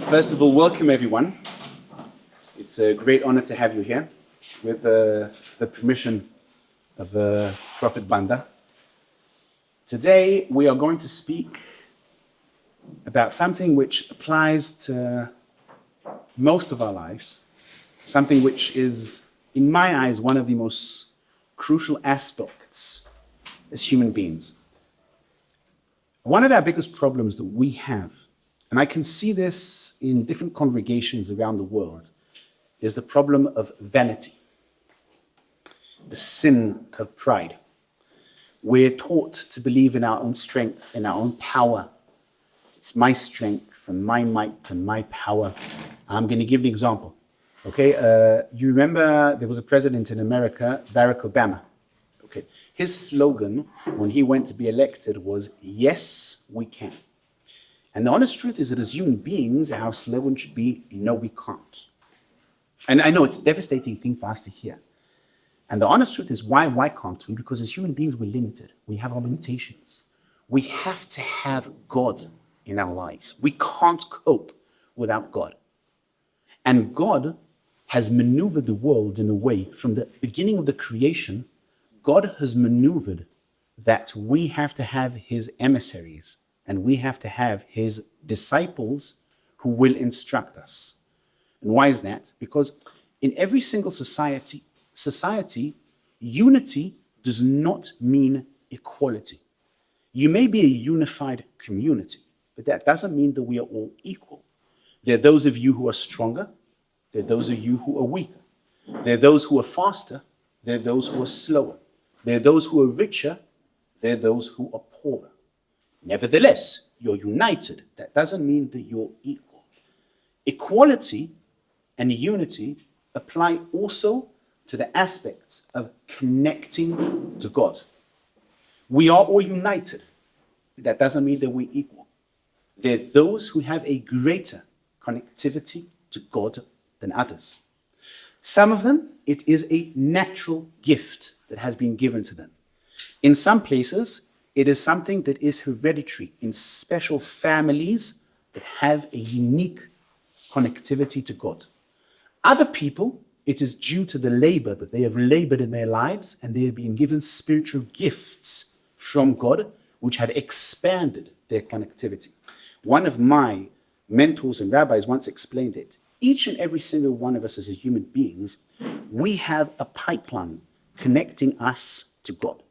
First of all, welcome everyone. It's a great honor to have you here with the permission of the Prophet Banda. Today, we are going to speak about something which applies to most of our lives, something which is, in my eyes, one of the most crucial aspects as human beings. One of our biggest problems that we have, and I can see this in different congregations around the world, is the problem of vanity, the sin of pride. We're taught to believe in our own strength, in our own power. It's my strength and my might and my power. I'm going to give an example. Okay, you remember there was a president in America, Barack Obama. Okay, his slogan when he went to be elected was, "Yes, we can." And the honest truth is that as human beings, our slogan should be, "No, we can't." And I know it's a devastating thing for us to hear. And the honest truth is, why can't we? Because as human beings, we're limited. We have our limitations. We have to have God in our lives. We can't cope without God. And God has maneuvered the world in a way, from the beginning of the creation, God has maneuvered that we have to have his emissaries and we have to have his disciples who will instruct us. And why is that? Because in every single society, unity does not mean equality. You may be a unified community, but that doesn't mean that we are all equal. There are those of you who are stronger. There are those of you who are weaker. There are those who are faster. There are those who are slower. There are those who are richer. There are those who are poorer. Nevertheless, you're united. That doesn't mean that you're equal. Equality and unity apply also to the aspects of connecting to God. We are all united. That doesn't mean that we're equal. There are those who have a greater connectivity to God than others. Some of them, it is a natural gift that has been given to them. In some places, it is something that is hereditary in special families that have a unique connectivity to God. Other people, it is due to the labor that they have labored in their lives, and they have been given spiritual gifts from God, which have expanded their connectivity. One of my mentors and rabbis once explained it. Each and every single one of us as human beings, we have a pipeline connecting us to God.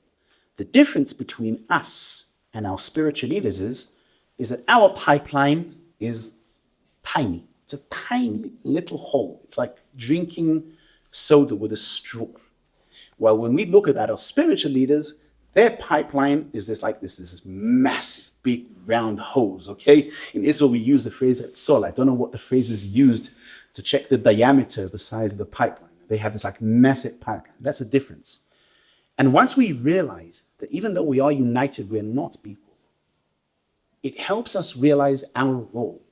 The difference between us and our spiritual leaders is that our pipeline is tiny. It's a tiny little hole. It's like drinking soda with a straw. While when we look at our spiritual leaders, their pipeline is this massive, big, round hose, okay? In Israel, we use the phrase "sol." I don't know what the phrase is used to check the diameter of the size of the pipeline. They have this massive pipeline. That's a difference. And once we realize that even though we are united, we're not equal, it helps us realize our role.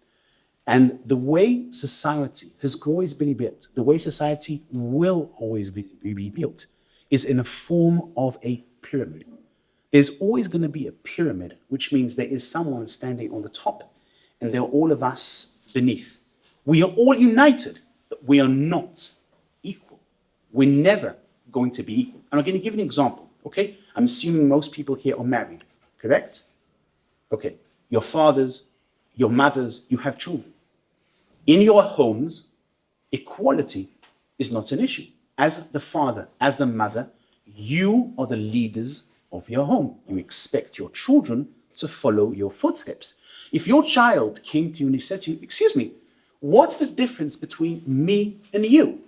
And the way society has always been built, the way society will always be built, is in a form of a pyramid. There's always going to be a pyramid, which means there is someone standing on the top, and there are all of us beneath. We are all united, but we are not equal. We're never going to be equal. And I'm going to give an example, okay? I'm assuming most people here are married, correct? Okay, your fathers, your mothers, you have children. In your homes, equality is not an issue. As the father, as the mother, you are the leaders of your home. You expect your children to follow your footsteps. If your child came to you and he said to you, "Excuse me, what's the difference between me and you?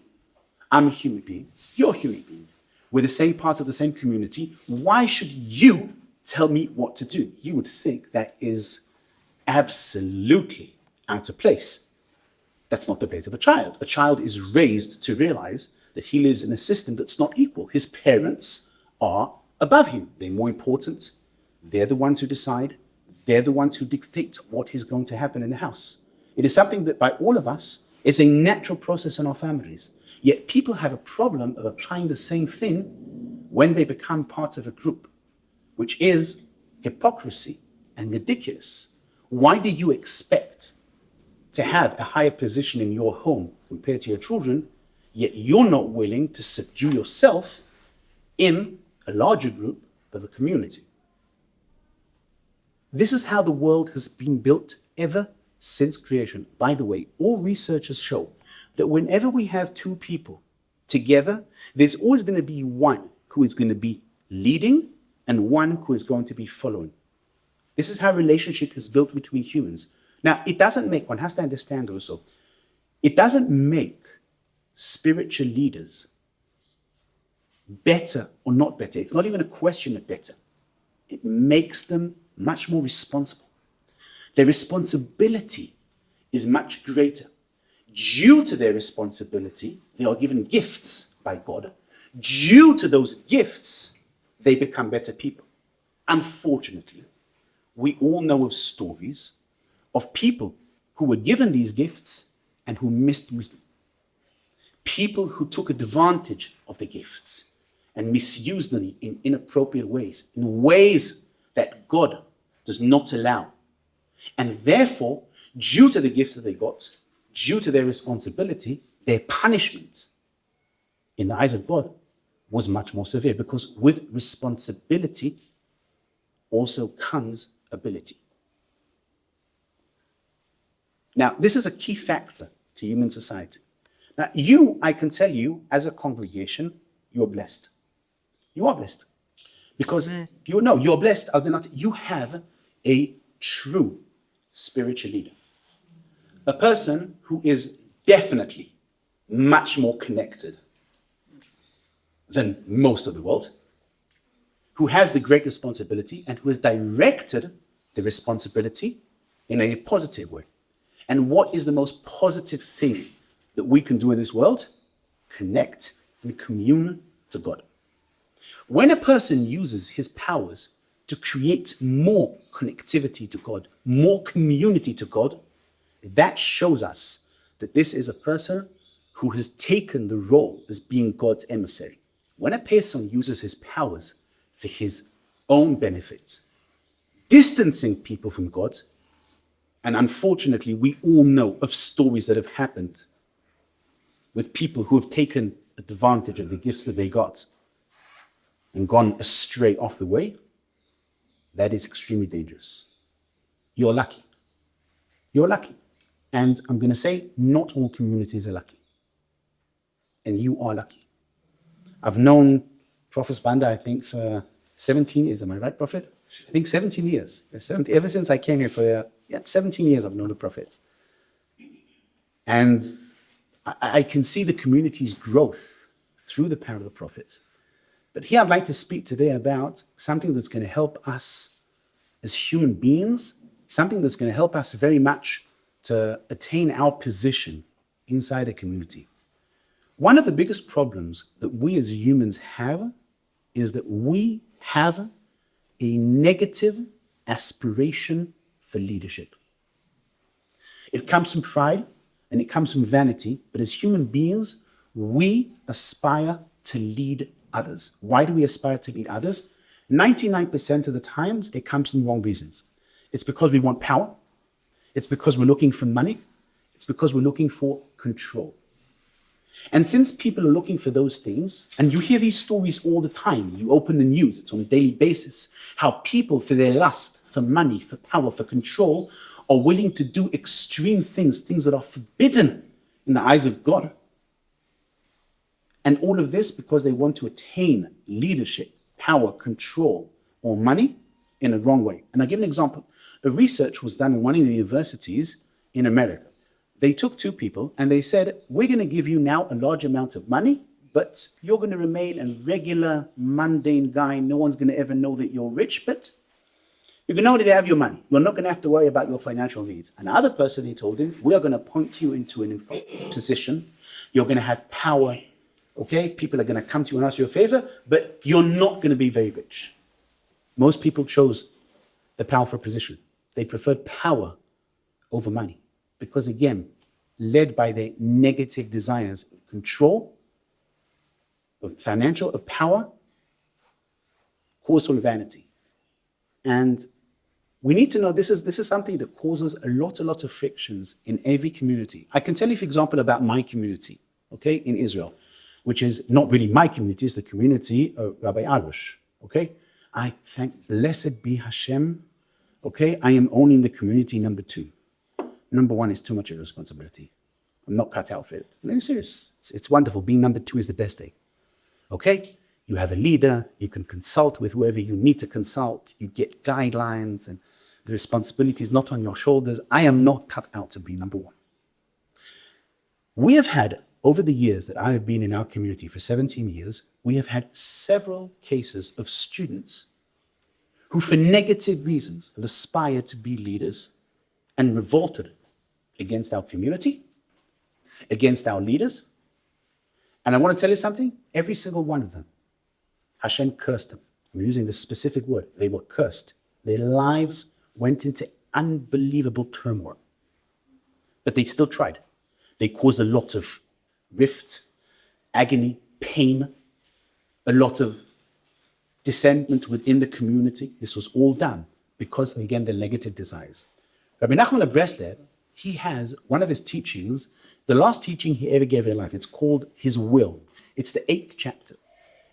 I'm a human being, you're a human being. We're the same part of the same community. Why should you tell me what to do?" You would think that is absolutely out of place. That's not the place of a child. A child is raised to realize that he lives in a system that's not equal. His parents are above him. They're more important. They're the ones who decide. They're the ones who dictate what is going to happen in the house. It is something that by all of us is a natural process in our families. Yet people have a problem of applying the same thing when they become part of a group, which is hypocrisy and ridiculous. Why do you expect to have a higher position in your home compared to your children, yet you're not willing to subdue yourself in a larger group of a community. This is how the world has been built ever since creation. By the way, all researchers show that whenever we have two people together, there's always going to be one who is going to be leading and one who is going to be following. This is how relationship is built between humans. Now, it doesn't make, one has to understand also, it doesn't make spiritual leaders better or not better. It's not even a question of better. It makes them much more responsible. Their responsibility is much greater. Due to their responsibility, they are given gifts by God. Due to those gifts, they become better people. Unfortunately, we all know of stories of people who were given these gifts and who misused them. People who took advantage of the gifts and misused them in inappropriate ways, in ways that God does not allow. And therefore, due to the gifts that they got, due to their responsibility, their punishment in the eyes of God was much more severe, because with responsibility also comes ability. Now, this is a key factor to human society. Now, I can tell you, as a congregation, you're blessed. You are blessed. Because you're blessed. You have a true spiritual leader. A person who is definitely much more connected than most of the world, who has the great responsibility and who has directed the responsibility in a positive way. And what is the most positive thing that we can do in this world? Connect and commune to God. When a person uses his powers to create more connectivity to God, more community to God, that shows us that this is a person who has taken the role as being God's emissary. When a person uses his powers for his own benefit, distancing people from God, and unfortunately, we all know of stories that have happened with people who have taken advantage of the gifts that they got and gone astray off the way. That is extremely dangerous. You're lucky. You're lucky. And I'm going to say, not all communities are lucky. And you are lucky. I've known Prophet Banda, I think, for 17 years. Am I right, Prophet? I think 17 years. Ever since I came here for 17 years, I've known the prophets. And I can see the community's growth through the power of the prophets. But here I'd like to speak today about something that's going to help us as human beings, something that's going to help us very much to attain our position inside a community. One of the biggest problems that we as humans have is that we have a negative aspiration for leadership. It comes from pride and it comes from vanity, but as human beings, we aspire to lead others. Why do we aspire to lead others? 99% of the times, it comes from wrong reasons. It's because we want power. It's because we're looking for money. It's because we're looking for control. And since people are looking for those things, and you hear these stories all the time, you open the news, it's on a daily basis, how people, for their lust, for money, for power, for control, are willing to do extreme things, things that are forbidden in the eyes of God. And all of this because they want to attain leadership, power, control, or money in a wrong way. And I'll give an example. A research was done in one of the universities in America. They took two people and they said, we're going to give you now a large amount of money, but you're going to remain a regular, mundane guy. No one's going to ever know that you're rich, but you can only have your money. You're not going to have to worry about your financial needs. Another person, he told him, we are going to point you into an position. You're going to have power. Okay, people are going to come to you and ask you a favor, but you're not going to be very rich. Most people chose the powerful position. They preferred power over money because, again, led by their negative desires of control, of financial, of power, caused from vanity. And We need to know this is something that causes a lot of frictions in every community. I can tell you, for example, about my community, okay, in Israel, which is not really my community, it's the community of Rabbi Arush, okay? I thank, blessed be Hashem, okay? I am owning the community number 2. Number 1 is too much of a responsibility. I'm not cut out for it. I'm serious. It's wonderful. Being number 2 is the best day, okay? You have a leader, you can consult with whoever you need to consult, you get guidelines, and the responsibility is not on your shoulders. I am not cut out to be number 1. We have had, over the years that I have been in our community for 17 years, we have had several cases of students who, for negative reasons, have aspired to be leaders and revolted against our community, against our leaders. And I want to tell you something, every single one of them, Hashem cursed them. I'm using this specific word. They were cursed. Their lives went into unbelievable turmoil. But they still tried. They caused a lot of rift, agony, pain, a lot of dissentment within the community. This was all done because, again, the negative desires. Rabbi Elchanan Elgrod, he has one of his teachings, the last teaching he ever gave in life. It's called His Will. It's the 8th chapter.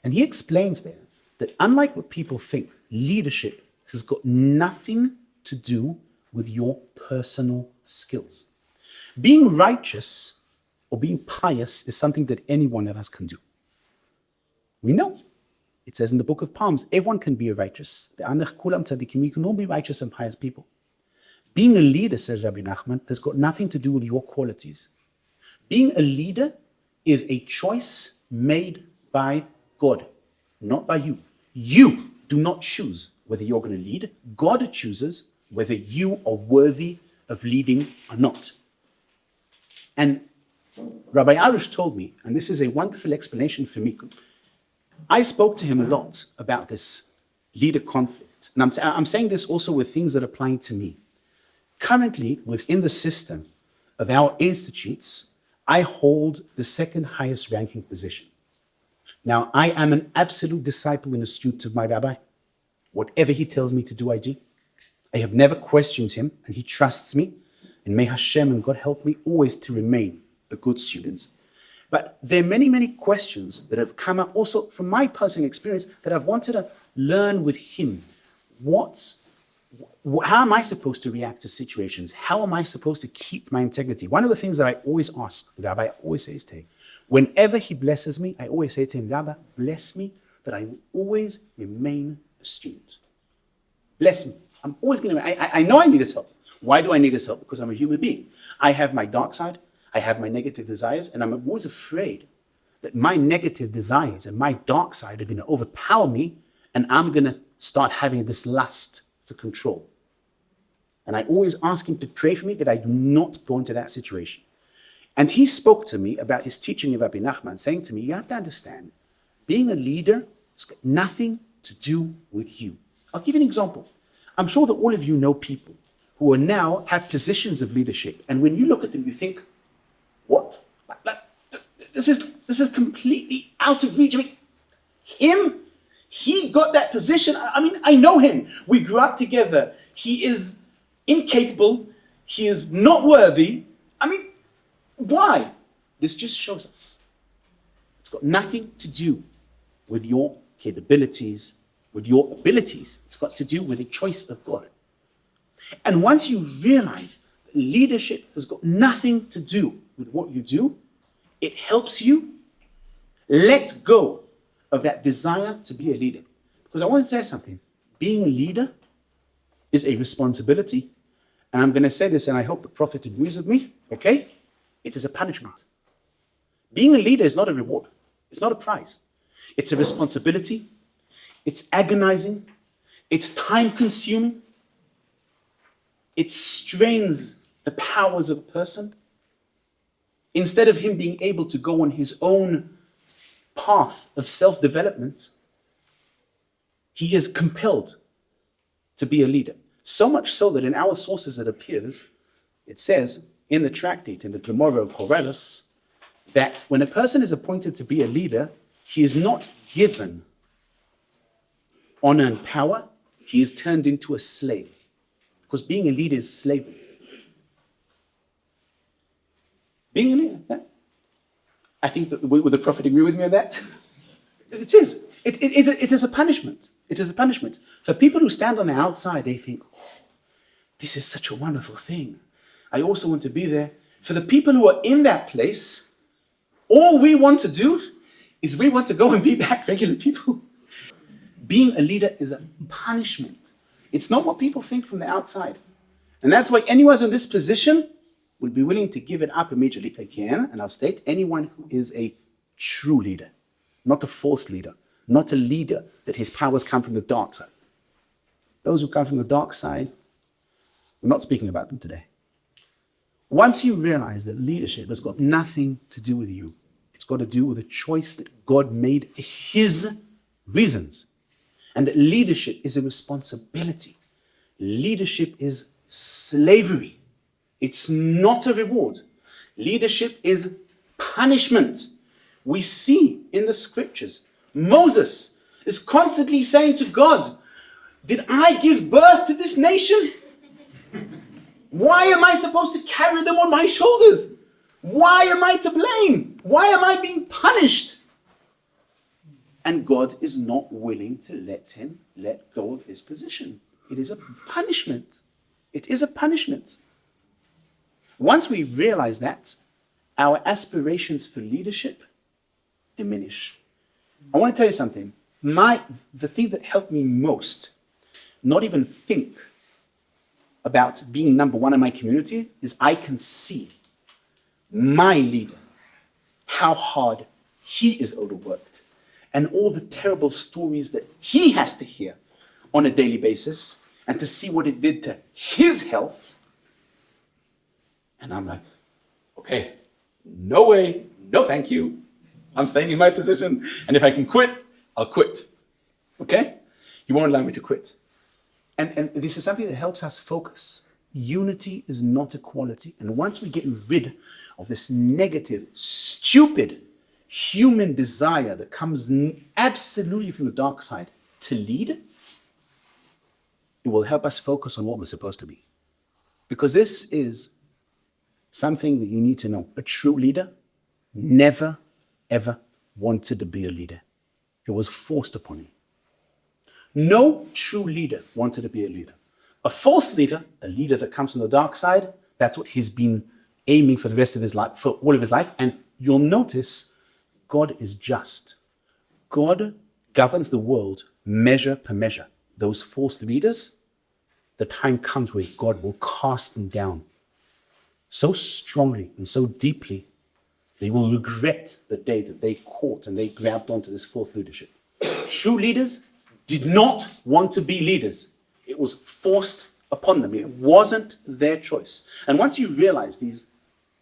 And he explains there that unlike what people think, leadership has got nothing to do with your personal skills. Being righteous or being pious is something that any one of us can do. We know. It says in the book of Psalms, everyone can be righteous. We can all be righteous and pious people. Being a leader, says Rabbi Nachman, has got nothing to do with your qualities. Being a leader is a choice made by God, not by you. You do not choose whether you're going to lead. God chooses whether you are worthy of leading or not. And Rabbi Arush told me, and this is a wonderful explanation for me, I spoke to him a lot about this leader conflict. And I'm saying this also with things that apply to me. Currently, within the system of our institutes, I hold the 2nd highest ranking position. Now, I am an absolute disciple and a student of my rabbi. Whatever he tells me to do, I do. I have never questioned him, and he trusts me. And may Hashem and God help me always to remain a good student. But there are many, many questions that have come up also from my personal experience that I've wanted to learn with him. How am I supposed to react to situations? How am I supposed to keep my integrity? One of the things that I always ask the rabbi, I always say to him, whenever he blesses me, I always say to him, Rabbi, bless me that I will always remain a student. Bless me. I'm always going to, I know I need his help. Why do I need his help? Because I'm a human being. I have my dark side. I have my negative desires, and I'm always afraid that my negative desires and my dark side are going to overpower me, and I'm going to start having this lust for control. And I always ask him to pray for me that I do not go into that situation. And he spoke to me about his teaching of Rabbi Nachman, saying to me, you have to understand, being a leader has got nothing to do with you. I'll give you an example. I'm sure that all of you know people who are now have positions of leadership. And when you look at them, you think, what? This is completely out of reach. I mean, he got that position. I mean, I know him. We grew up together. He is incapable. He is not worthy. I mean, why? This just shows us. It's got nothing to do with your capabilities, with your abilities. It's got to do with the choice of God. And once you realize that leadership has got nothing to do with what you do, it helps you let go of that desire to be a leader. Because I want to tell you something. Being a leader is a responsibility. And I'm going to say this, and I hope the Prophet agrees with me, okay? It is a punishment. Being a leader is not a reward. It's not a prize. It's a responsibility. It's agonizing. It's time-consuming. It strains the powers of a person. Instead of him being able to go on his own path of self-development, he is compelled to be a leader. So much so that in our sources it appears, it says in the tractate, in the Gemara of Horelos, that when a person is appointed to be a leader, he is not given honor and power, he is turned into a slave. Because being a leader is slavery. Being a leader, yeah. I think that would the prophet agree with me on that? It is. It is a punishment. It is a punishment. For people who stand on the outside, they think, oh, this is such a wonderful thing. I also want to be there. For the people who are in that place, all we want to do is we want to go and be back regular people. Being a leader is a punishment. It's not what people think from the outside. And that's why anyone who's in this position would be willing to give it up immediately if they can. And I'll state, anyone who is a true leader, not a false leader, not a leader that his powers come from the dark side. Those who come from the dark side, we're not speaking about them today. Once you realize that leadership has got nothing to do with you, it's got to do with a choice that God made for his reasons. And that leadership is a responsibility. Leadership is slavery. It's not a reward. Leadership is punishment. We see in the scriptures, Moses is constantly saying to God, did I give birth to this nation? Why am I supposed to carry them on my shoulders? Why am I to blame? Why am I being punished? And God is not willing to let him let go of his position. It is a punishment. It is a punishment. Once we realize that, our aspirations for leadership diminish. I want to tell you something. The thing that helped me most, not even think about being number one in my community, is I can see my leader, how hard he is overworked, and all the terrible stories that he has to hear on a daily basis, and to see what it did to his health. And I'm like, okay, no way, no thank you. I'm staying in my position, and if I can quit, I'll quit. Okay? He won't allow me to quit. And this is something that helps us focus. Unity is not equality. And once we get rid of this negative, stupid human desire that comes absolutely from the dark side to lead, it will help us focus on what we're supposed to be. Because this is something that you need to know. A true leader never, ever wanted to be a leader. It was forced upon him. No true leader wanted to be a leader. A false leader, a leader that comes from the dark side, that's what he's been aiming for the rest of his life, for all of his life. And you'll notice God is just. God governs the world measure per measure. Those false leaders, the time comes where God will cast them down so strongly and so deeply, they will regret the day that they caught and they grabbed onto this false leadership. True leaders did not want to be leaders. It was forced upon them. It wasn't their choice. And once you realize these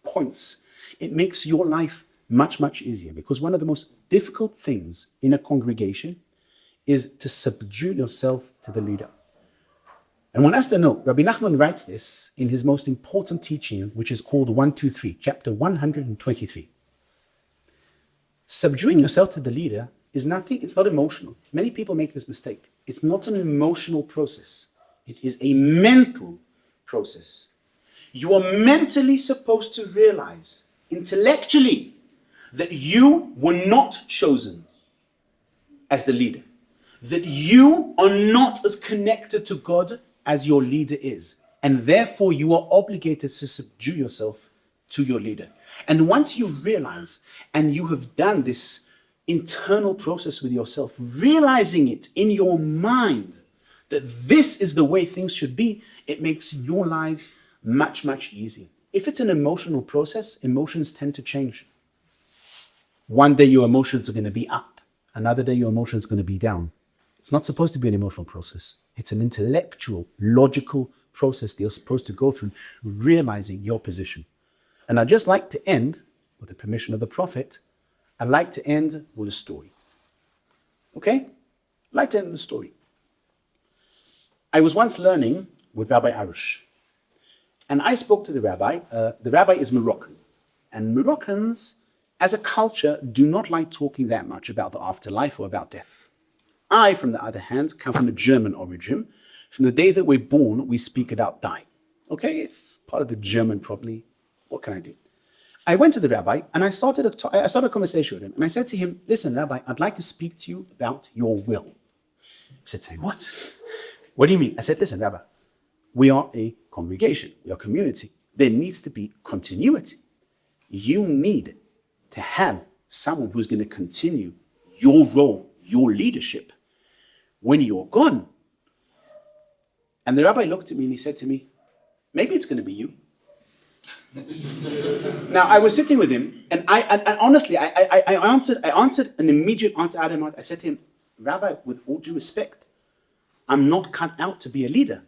points, it makes your life much, much easier, because one of the most difficult things in a congregation is to subdue yourself to the leader. And one has to know, Rabbi Nachman writes this in his most important teaching, which is called 123, chapter 123. Subduing yourself to the leader is nothing, it's not emotional. Many people make this mistake. It's not an emotional process. It is a mental process. You are mentally supposed to realize, intellectually, that you were not chosen as the leader. That you are not as connected to God as your leader is. And therefore you are obligated to subdue yourself to your leader. And once you realize, and you have done this internal process with yourself, realizing it in your mind, that this is the way things should be, it makes your lives much, much easier. If it's an emotional process, emotions tend to change. One day your emotions are going to be up. Another day your emotions are going to be down. It's not supposed to be an emotional process. It's an intellectual, logical process that you're supposed to go through, realizing your position. And I'd just like to end, with the permission of the prophet, I'd like to end with a story. Okay? I'd like to end with a story. I was once learning with Rabbi Arush, and I spoke to the rabbi. The rabbi is Moroccan, and Moroccans, as a culture, do not like talking that much about the afterlife or about death. I, from the other hand, come from a German origin, From the day that we're born, we speak without dying. Okay, it's part of the German probably. What can I do? I went to the rabbi and I started a conversation with him. And I said to him, listen, Rabbi, I'd like to speak to you about your will. He said to me, what? What do you mean? I said, listen, Rabbi, we are a congregation. We are a community. There needs to be continuity. You need to have someone who's going to continue your role, your leadership when you're gone. And the rabbi looked at me and he said to me, maybe it's going to be you. Now, I was sitting with him, and honestly, I answered an immediate answer out of my mouth. I said to him, Rabbi, with all due respect, I'm not cut out to be a leader.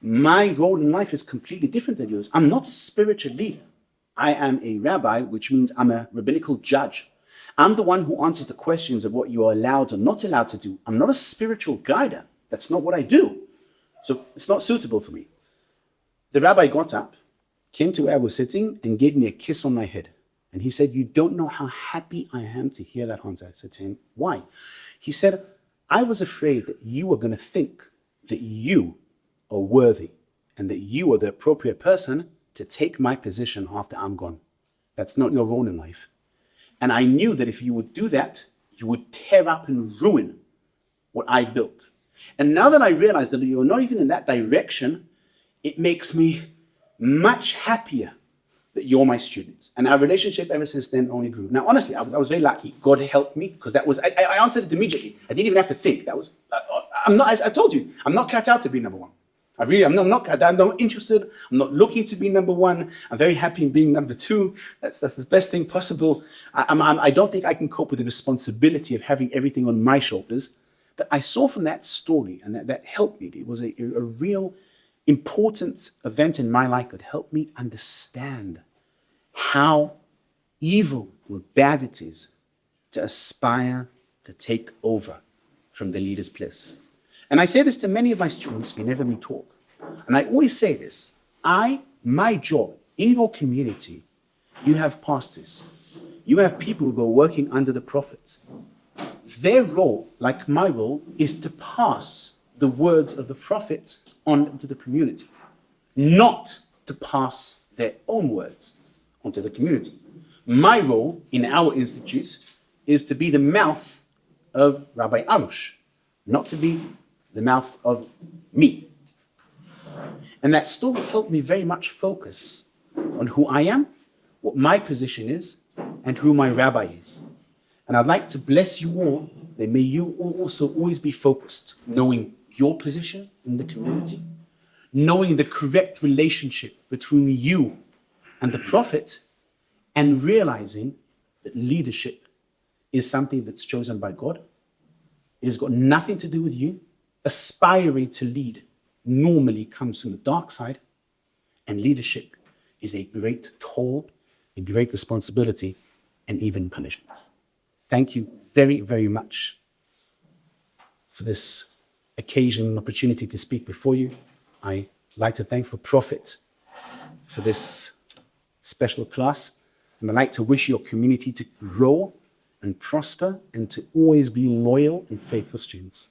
My role in life is completely different than yours. I'm not a spiritual leader. I am a rabbi, which means I'm a rabbinical judge. I'm the one who answers the questions of what you are allowed or not allowed to do. I'm not a spiritual guider. That's not what I do. So it's not suitable for me. The rabbi got up, came to where I was sitting, and gave me a kiss on my head. And he said, you don't know how happy I am to hear that answer. I said to him, why? He said, I was afraid that you were going to think that you are worthy and that you are the appropriate person to take my position after I'm gone. That's not your role in life. And I knew that if you would do that, you would tear up and ruin what I built. And now that I realize that you're not even in that direction, it makes me much happier that you're my students. And our relationship ever since then only grew. Now, honestly, I was very lucky. God helped me, because that was, I answered it immediately. I didn't even have to think. That was, I'm not, as I told you, I'm not cut out to be number one. I'm not interested. I'm not looking to be number one. I'm very happy in being number two. That's the best thing possible. I don't think I can cope with the responsibility of having everything on my shoulders. But I saw from that story, and that helped me. It was a real important event in my life that helped me understand how evil or bad it is to aspire to take over from the leader's place. And I say this to many of my students whenever we talk. And I always say this, my job in your community, you have pastors, you have people who are working under the prophets. Their role, like my role, is to pass the words of the prophet on to the community, not to pass their own words onto the community. My role in our institute is to be the mouth of Rabbi Arush, not to be the mouth of me. And that story helped me very much focus on who I am, what my position is, and who my rabbi is. And I'd like to bless you all, that may you also always be focused, knowing your position in the community, knowing the correct relationship between you and the prophet, and realizing that leadership is something that's chosen by God. It has got nothing to do with you. Aspiring to lead normally comes from the dark side, and leadership is a great toll, a great responsibility, and even punishment. Thank you very, very much for this occasion and opportunity to speak before you. I'd like to thank the Prophet for this special class, and I'd like to wish your community to grow and prosper and to always be loyal and faithful students.